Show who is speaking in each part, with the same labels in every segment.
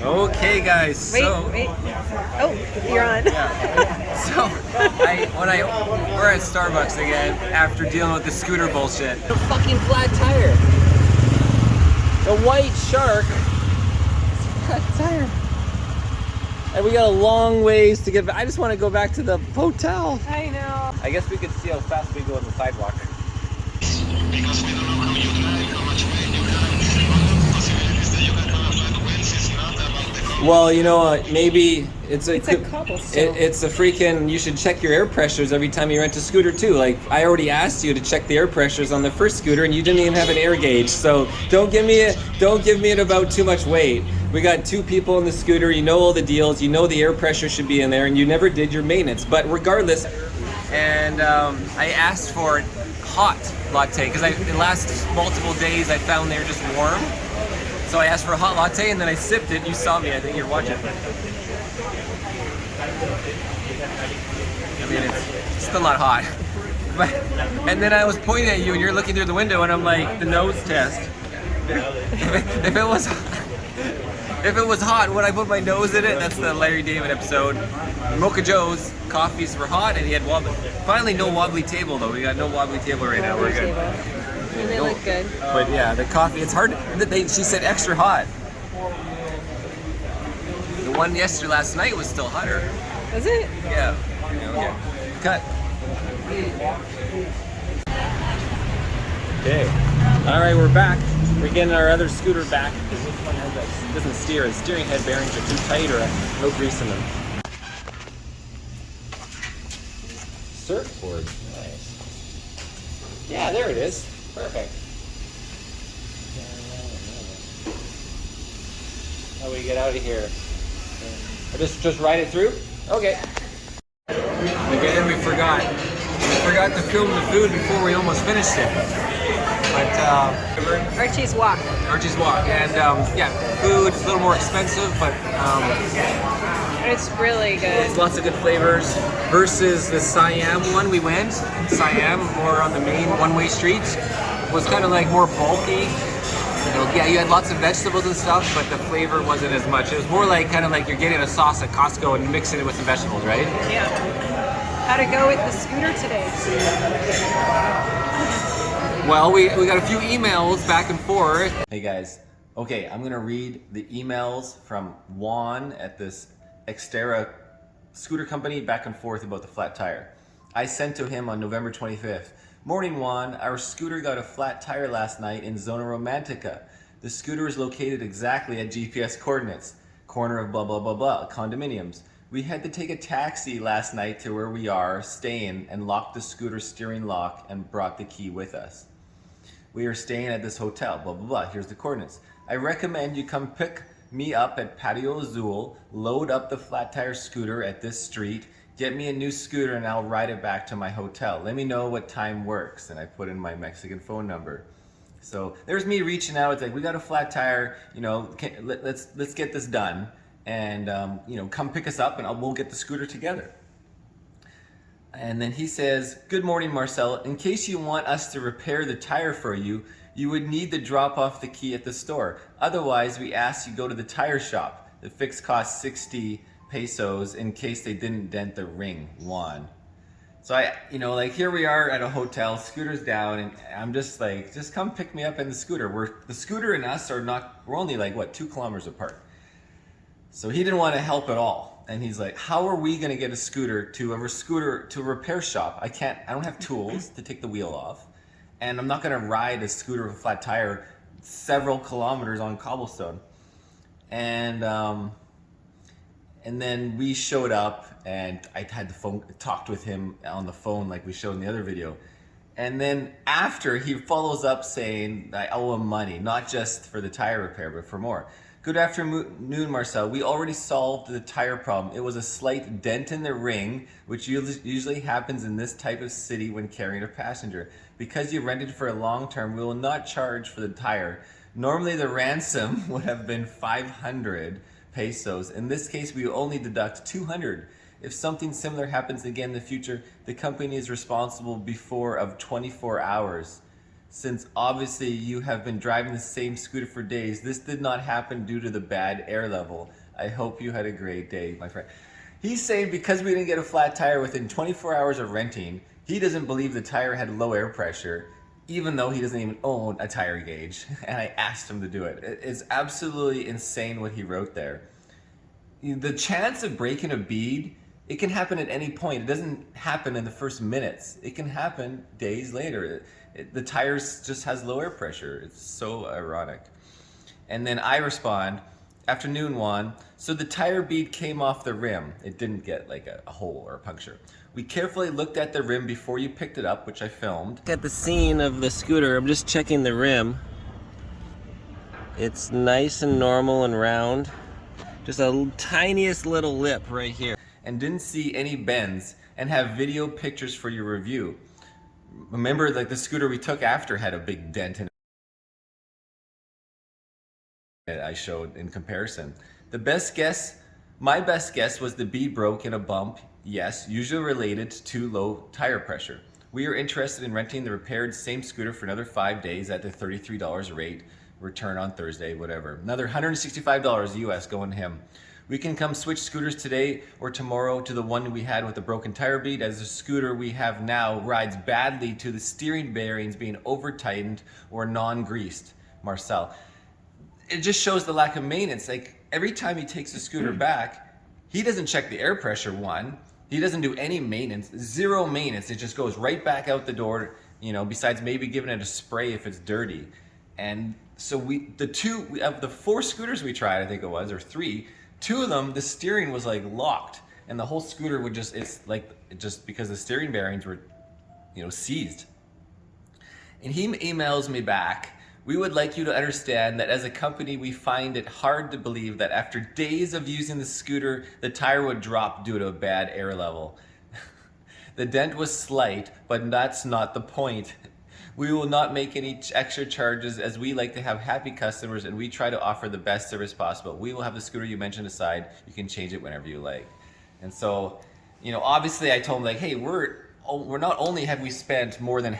Speaker 1: Okay, guys.
Speaker 2: Wait.
Speaker 1: So,
Speaker 2: Oh, you're on.
Speaker 1: yeah. So, we're at Starbucks again after dealing with the scooter bullshit. A fucking flat tire. A white shark. Flat tire. And we got a long ways to get back. I just want to go back to the hotel.
Speaker 2: I know.
Speaker 1: I guess we could see how fast we go on the sidewalk.
Speaker 3: Because we don't know how you drive, how much weight you carry. One of the possibilities that you can have a flat wheels is not about the car.
Speaker 1: Well, you know, maybe it's a
Speaker 2: cobblestone.
Speaker 1: it's a freaking. You should check your air pressures every time you rent a scooter too. Like I already asked you to check the air pressures on the first scooter, and you didn't even have an air gauge. So don't give me it about too much weight. We got 2 people in the scooter. You know all the deals. You know the air pressure should be in there, and you never did your maintenance. But regardless, and I asked for it hot latte because the last multiple days I found they were just warm. So I asked for a hot latte and then I sipped it. You saw me, I think you're watching. I mean, it's still not hot. But, and then I was pointing at you and you're looking through the window and I'm like, the nose test. If it was hot, would I put my nose in it? That's the Larry David episode. Mocha Joe's coffees were hot and he had wobbly. Finally, no wobbly table though. We got no wobbly table right now. We're good.
Speaker 2: And they look good.
Speaker 1: But yeah, the coffee, it's hard. She said extra hot. The one last night was still hotter.
Speaker 2: Was it?
Speaker 1: Yeah. Okay. Cut. Okay. All right, we're back. We're getting our other scooter back because this one doesn't steer. The steering head bearings are too tight or no grease in them. Surfboard. Nice. Yeah, there it is. Perfect. How do we get out of here? Or just ride it through? Okay. Again, we forgot to film the food before we almost finished it. But
Speaker 2: Archie's Walk.
Speaker 1: Archie's Walk, and yeah, food is a little more expensive, but
Speaker 2: It's really good.
Speaker 1: it's lots of good flavors. Versus the Siam one we went. Siam, more on the main one-way street, was kind of like more bulky. You know, yeah, you had lots of vegetables and stuff, but the flavor wasn't as much. It was more like kind of like you're getting a sauce at Costco and mixing it with some vegetables, right?
Speaker 2: Yeah. How'd it go with the scooter today?
Speaker 1: Well, we got a few emails back and forth. Hey guys, okay, I'm gonna read the emails from Juan at this Xterra scooter company back and forth about the flat tire. I sent to him on November 25th. Morning Juan, our scooter got a flat tire last night in Zona Romantica. The scooter is located exactly at GPS coordinates, corner of blah blah blah blah, condominiums. We had to take a taxi last night to where we are staying and locked the scooter steering lock and brought the key with us. We are staying at this hotel, blah blah blah, here's the coordinates. I recommend you come pick me up at Patio Azul, load up the flat tire scooter at this street, get me a new scooter and I'll ride it back to my hotel. Let me know what time works. And I put in my Mexican phone number. So there's me reaching out. It's like, we got a flat tire, you know, let's get this done. And, you know, come pick us up and we'll get the scooter together. And then he says, good morning, Marcel. In case you want us to repair the tire for you, you would need to drop off the key at the store. Otherwise, we ask you go to the tire shop. The fixed cost 60 pesos in case they didn't dent the ring, Juan. So I, you know, like here we are at a hotel, scooter's down, and I'm just like, just come pick me up in the scooter. The scooter and us are not, we're only like, what, 2 kilometers apart. So he didn't want to help at all. And he's like, how are we gonna get a scooter to a repair shop? I don't have tools to take the wheel off. And I'm not gonna ride a scooter with a flat tire several kilometers on cobblestone. And then we showed up and I had talked with him on the phone like we showed in the other video. And then after, he follows up saying I owe him money, not just for the tire repair, but for more. Good afternoon, Marcel. We already solved the tire problem. It was a slight dent in the ring, which usually happens in this type of city when carrying a passenger. Because you rented for a long term, we will not charge for the tire. Normally the ransom would have been 500 pesos. In this case, we will only deduct 200. If something similar happens again in the future, the company is responsible before of 24 hours. Since obviously you have been driving the same scooter for days, this did not happen due to the bad air level. I hope you had a great day, my friend. He's saying because we didn't get a flat tire within 24 hours of renting, he doesn't believe the tire had low air pressure, even though he doesn't even own a tire gauge. And I asked him to do it. It's absolutely insane what he wrote there. The chance of breaking a bead, it can happen at any point. It doesn't happen in the first minutes. It can happen days later. The tires just has low air pressure. It's so ironic. And then I respond, afternoon Juan, so the tire bead came off the rim. It didn't get like a hole or a puncture. We carefully looked at the rim before you picked it up, which I filmed.
Speaker 4: At the scene of the scooter, I'm just checking the rim. It's nice and normal and round. Just a tiniest little lip right here.
Speaker 1: And didn't see any bends, and have video pictures for your review. Remember, like the scooter we took after had a big dent in it. I showed in comparison. My best guess was the bead broke in a bump. Yes, usually related to low tire pressure. We are interested in renting the repaired same scooter for another 5 days at the $33 rate. Return on Thursday, whatever. Another $165 US going to him. We can come switch scooters today or tomorrow to the one we had with the broken tire bead, as the scooter we have now rides badly to the steering bearings being over-tightened or non-greased. Marcel. It just shows the lack of maintenance. Like every time he takes the scooter back, he doesn't check the air pressure, one. He doesn't do any maintenance, zero maintenance. It just goes right back out the door, you know, besides maybe giving it a spray if it's dirty. And so of the 4 scooters we tried, I think it was, or 3, 2 of them, the steering was like locked, and the whole scooter would just, just because the steering bearings were, you know, seized. And he emails me back, we would like you to understand that as a company, we find it hard to believe that after days of using the scooter, the tire would drop due to a bad air level. The dent was slight, but that's not the point. We will not make any extra charges, as we like to have happy customers and we try to offer the best service possible. We will have the scooter you mentioned aside. You can change it whenever you like. And so, you know, obviously I told him like, hey, we're not only have we spent more than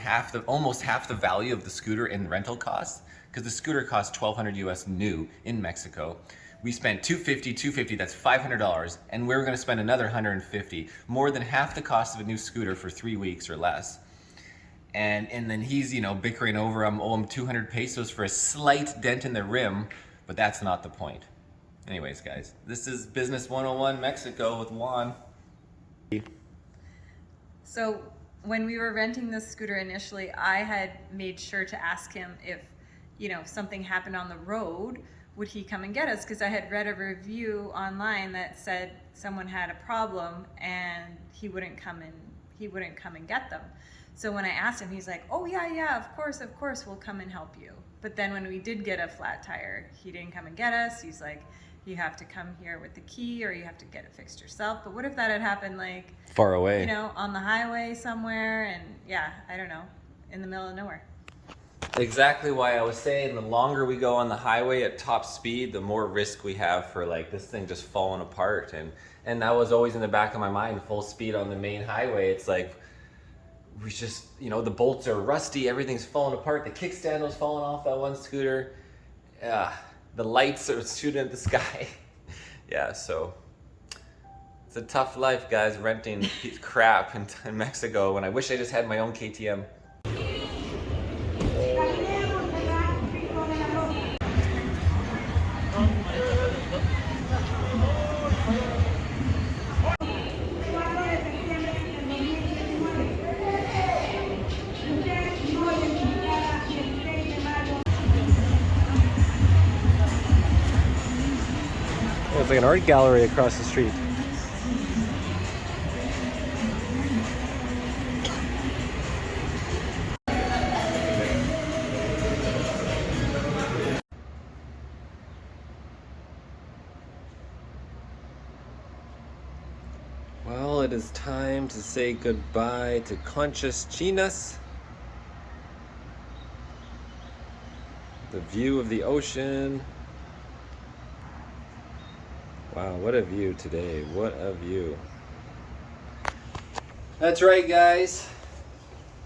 Speaker 1: almost half the value of the scooter in rental costs, because the scooter costs $1,200 US new in Mexico. We spent $250, that's $500, and we're gonna spend another $150, more than half the cost of a new scooter for 3 weeks or less. And then he's, you know, bickering over, owe him 200 pesos for a slight dent in the rim, but that's not the point. Anyways, guys, this is Business 101 Mexico with Juan.
Speaker 2: So when we were renting this scooter initially, I had made sure to ask him if, you know, something happened on the road, would he come and get us? Because I had read a review online that said someone had a problem and he wouldn't come and get them. So when I asked him, he's like, oh yeah, of course, we'll come and help you. But then when we did get a flat tire, he didn't come and get us. He's like, you have to come here with the key or you have to get it fixed yourself. But what if that had happened like
Speaker 1: far away,
Speaker 2: you know, on the highway somewhere, and yeah, I don't know, in the middle of nowhere.
Speaker 1: Exactly why I was saying the longer we go on the highway at top speed, the more risk we have for like this thing just falling apart. And that was always in the back of my mind, full speed on the main highway. It's like, we just, you know, the bolts are rusty, everything's falling apart, the kickstand was falling off that one scooter. The lights are shooting at the sky. Yeah, so it's a tough life, guys, renting crap in Mexico when I wish I just had my own KTM.
Speaker 4: It's like an art gallery across the street. Well, it is time to say goodbye to Conchas Chinas. The view of the ocean. Wow, what a view today. What a view. That's right, guys.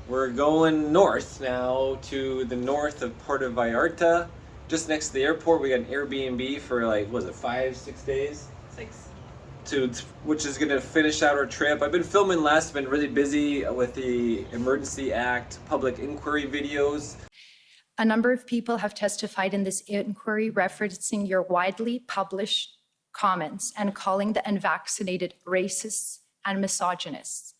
Speaker 1: We're going north now to the north of Puerto Vallarta, just next to the airport. We got an Airbnb for like, what was it, 5-6 days?
Speaker 2: 6.
Speaker 1: Which is gonna finish out our trip. I've been filming less, been really busy with the Emergency Act public inquiry videos.
Speaker 5: A number of people have testified in this inquiry referencing your widely published comments and calling the unvaccinated racists and misogynists.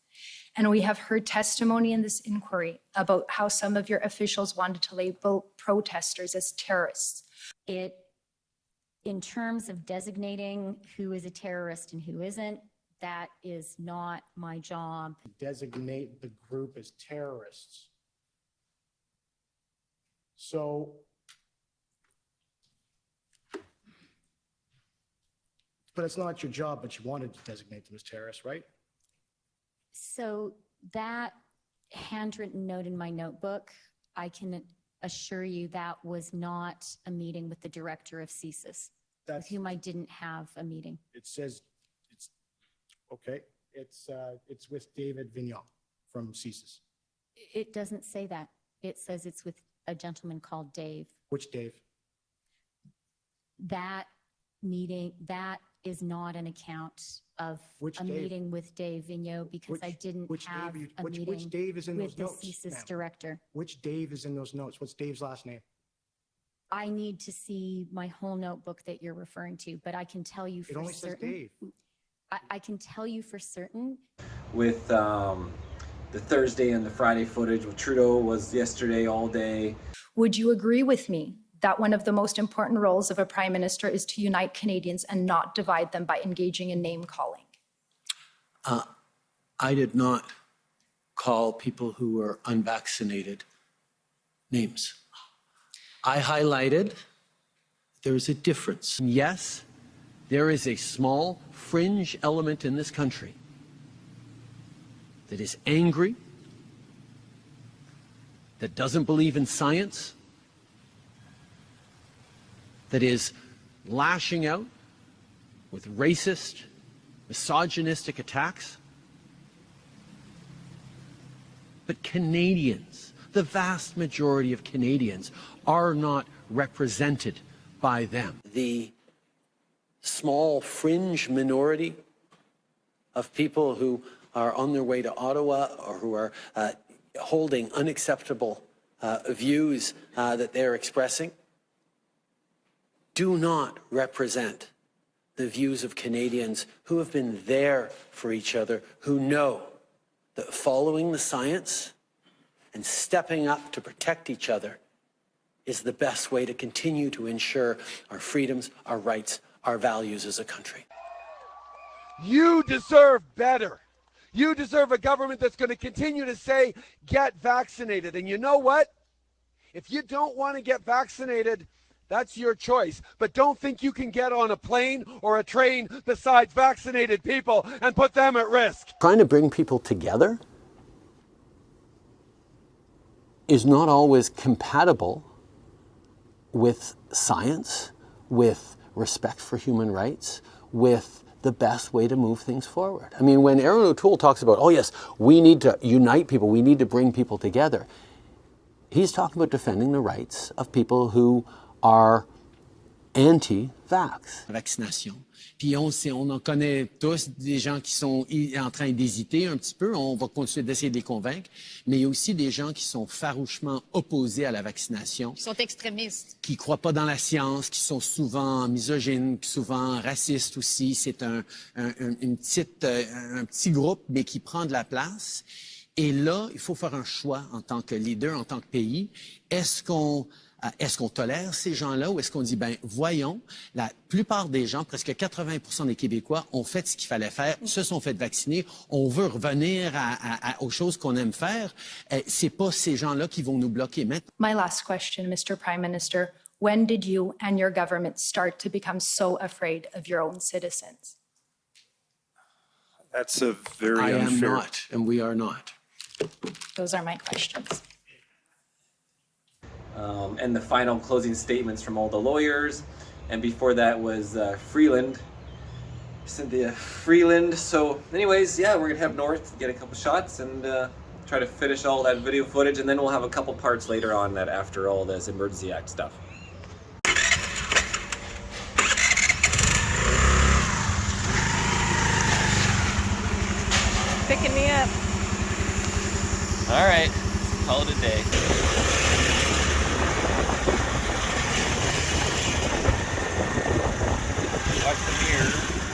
Speaker 5: And we have heard testimony in this inquiry about how some of your officials wanted to label protesters as terrorists.
Speaker 6: In terms of designating who is a terrorist and who isn't, that is not my job.
Speaker 7: Designate the group as terrorists. So but it's not your job, but you wanted to designate them as terrorists, right?
Speaker 6: So that handwritten note in my notebook, I can assure you that was not a meeting with the director of CSIS, with whom I didn't have a meeting.
Speaker 7: It says it's okay. It's with David Vignon from CSIS.
Speaker 6: It doesn't say that. It says it's with a gentleman called Dave.
Speaker 7: Which Dave?
Speaker 6: That meeting, that is not an account of
Speaker 7: Which
Speaker 6: a
Speaker 7: Dave?
Speaker 6: meeting with Dave Vigneault because I didn't have a meeting
Speaker 7: which Dave is in
Speaker 6: with
Speaker 7: those
Speaker 6: the
Speaker 7: notes,
Speaker 6: CSIS
Speaker 7: ma'am?
Speaker 6: director.
Speaker 7: Which Dave is in those notes? What's Dave's last name?
Speaker 6: I need to see my whole notebook that you're referring to, but I can tell you
Speaker 7: It
Speaker 6: for
Speaker 7: only says
Speaker 6: certain.
Speaker 7: Dave.
Speaker 6: I can tell you for certain.
Speaker 1: With the Thursday and the Friday footage with Trudeau was yesterday all day.
Speaker 5: Would you agree with me that one of the most important roles of a prime minister is to unite Canadians and not divide them by engaging in name calling?
Speaker 8: I did not call people who were unvaccinated names. I highlighted there is a difference. Yes, there is a small fringe element in this country that is angry, that doesn't believe in science, that is lashing out with racist, misogynistic attacks. But Canadians, the vast majority of Canadians, are not represented by them. The small fringe minority of people who are on their way to Ottawa or who are holding unacceptable views that they're expressing do not represent the views of Canadians who have been there for each other, who know that following the science and stepping up to protect each other is the best way to continue to ensure our freedoms, our rights, our values as a country.
Speaker 9: You deserve better. You deserve a government that's going to continue to say, get vaccinated. And you know what? If you don't want to get vaccinated, that's your choice. But don't think you can get on a plane or a train besides vaccinated people and put them at risk.
Speaker 8: Trying to bring people together is not always compatible with science, with respect for human rights, with the best way to move things forward. I mean, when Aaron O'Toole talks about, oh yes, we need to unite people, we need to bring people together, he's talking about defending the rights of people who are anti-vax.
Speaker 10: Vaccination. Puis on en connaît tous des gens qui sont en train d'hésiter un petit peu. On va continuer d'essayer de les convaincre. Mais il y a aussi des gens qui sont farouchement opposés à la vaccination. Qui sont extrémistes. Qui ne croient pas dans la science, qui sont souvent misogynes, souvent racistes aussi. C'est un petit groupe, mais qui prend de la place. Et là, il faut faire un choix en tant que leader, en tant que pays. Est-ce qu'on tolère ces gens-là ou est-ce qu'on dit, ben voyons, la plupart des gens, presque 80% des Québécois ont fait ce qu'il fallait faire, se sont fait vacciner, on veut revenir aux choses qu'on aime faire. C'est pas ces gens-là qui vont nous bloquer maintenant.
Speaker 5: My last question, Mr. Prime Minister, when did you and your government start to become so afraid of your own citizens?
Speaker 11: That's a very
Speaker 8: I
Speaker 11: unfair...
Speaker 8: am not, and we are not.
Speaker 5: Those are my questions.
Speaker 1: And the final closing statements from all the lawyers. And before that was Freeland, Cynthia Freeland. So anyways, yeah, we're gonna head north, get a couple shots, and try to finish all that video footage, and then we'll have a couple parts later on that after all this Emergency Act stuff.
Speaker 2: Picking me up.
Speaker 4: All right, call it a day. Watch the mirror.